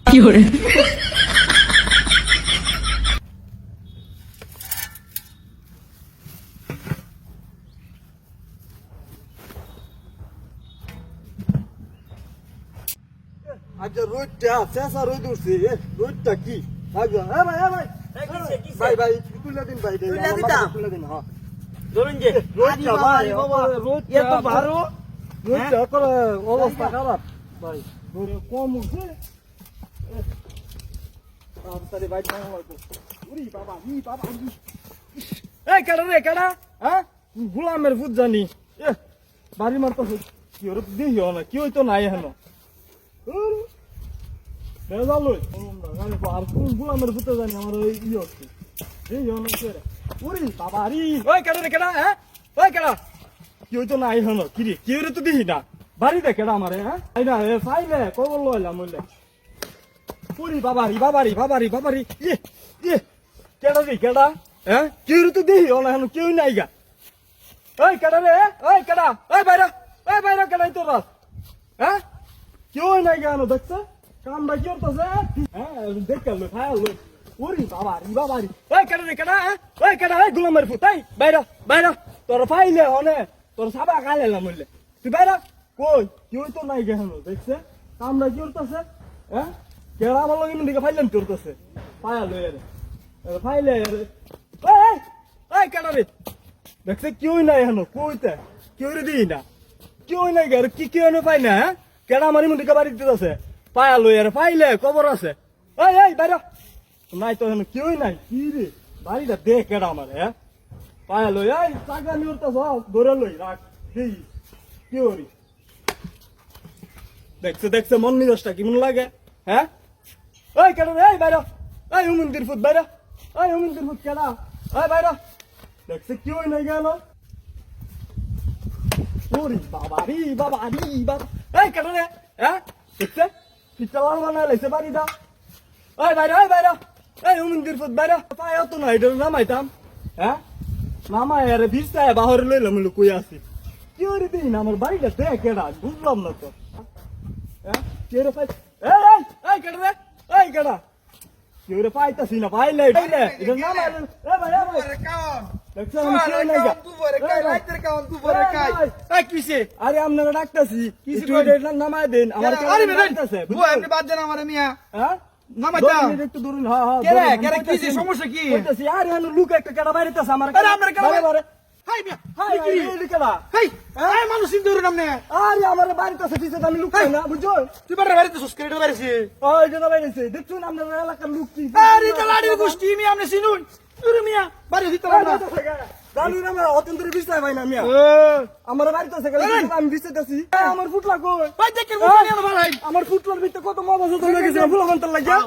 কি hore আচ্ছা রোদটা শেষা রোদ উঠছে রোদটা কি ভাই ভাই ভাই তুলে দিন ভাই তুলে দিন হ্যাঁ ধরুন যে রোদটা ভাই রোদটা এত ভালো রোদটা করে অবস্থা খারাপ ভাই রোদ কম উঠছে তাড়াতাড়ি ভাই ভাঙা হয়তো উরি বাবা এই কেডা রে কেডা হ্যাঁ গোলামের ফুট জানি বাড়ি মারতো কি ওর দিও না কি হইতো নাই হেন আর কোন গোলামের ফুটে জানি আমার ওই ইয়ে হচ্ছে এই ওরে বাবা রি ওই কেডা রে কেডা হ্যাঁ ওই কেডা কি হইতো নাই হেন কি রে কি রে তো দিহি না বাড়িতে কেডা আমারে হ্যাঁ এই না ফাইলে কবল লইলাম বললে পুরি বাবারি ইয়ে কেডা রে কেডা হ্যাঁ কি রে তো দিহি না হেন কেউ নাই গা ওই কেডা রে ওই কেডা ওই বাইরা কেডাই তোর রাস হ্যাঁ কেউ নাই গা হেন দেখছ কামটা কি করতেছে হ্যাঁ দেখে লো খায় লো ওরে বাবারি ওই কেডা রে কেডা ওই কেডা ওই গোলামের ফুট এই বাইরা তোর ফাইলে হনে তোর সাবা খাইলাম বললে তুই বাইরা কই কেউ তো নাই গা হেন দেখছ কামটা কি করতেছে হ্যাঁ কেডা আমার লগে দিকে ফাইলেন করতেছে পায়া লই রে ফাইলে এই কেডা রে দেখছ কেউ নাই হেন কইতে কেউ রে দিই না কেউ নাই গা কি কেউ না পাই না হ্যাঁ কেডা আমার দিকে বাড়ি দিতেছে পায়া লই রে ফাইলে খবর আছে এই বাইরা নাই তো হেন কেউ নাই কি রে বাড়িটা দেখ কেডা আমার হ্যাঁ পায়া লই এই টাকা নিউরতেছ ধরে লই রাখ দেই কেউ রে দেখছ মন নিদশটা কেমন লাগে হ্যাঁ ওই কেডা রে এই বাইরা এই উমন্দির ফুট বাইরা এই উমন্দির ফুট কেডা এই বাইরা দেখছ কেউ নাই গেল ওরে বাবারি বাবা এই কেডা রে হ্যাঁ দেখছ পিছলার বানা লাইছে বাড়িটা এই বাইরা এই উমন্দির ফুট বাইরা পায়া তো না এটা নামাইতাম হ্যাঁ নামাই আরে বিছায় বাহির লইলাম কই আছে কি ওরে দিন আমার বাড়িটা দেখ কেডা বুঝলাম না তো হ্যাঁ কে রে পাই এই কেডা রে এই কেডা কেউ রে পাইতাছি না পাইলে এটা নামাই ভাই কাম দেখছ আমি কেউ নাই গা কিসে আরে আপনারা ডাকতাছি কিছু এটা নামাই দেন আমার আরে ডাকতাছে আপনি বাদ দেন আমার মিয়া হ্যাঁ নামাইতাম একটু ধরুন হ্যাঁ কেরে কিসে সমস্যা কি কইতাছি আরে হানু লুক একটা কেডা বাইরেতাছে আমার আরে আপনার কেডা বারে হাই মিয়া হাই এই কেডা হাই এই মানুষ চিন্তা করুন আপনি আরে আমার বাইরেতাছে পিছে আমি লুকাই না বুঝছো তুই বারে বাড়িতে সুস্ক্রিপ্ট বাইরেছি ওই যে বাইরেছে দেখছুন আপনার এলাকার লুক কি আরে তালাড়ির গোষ্ঠী মিয়া আপনি চিনুন তুই মিয়া বাড়ি দিতে পারনা জানি না আমার অতন্ত্র বিছাই ভাই না মিয়া আমার বাড়িতে আমি বিছাইতাছি আমার ফুটলা কই ভাই দেখে বুঝানি না ভাই আমার ফুটলার ভিতরে কত মজা চলে গেছে ফুল ঘন্টা লাগিয়া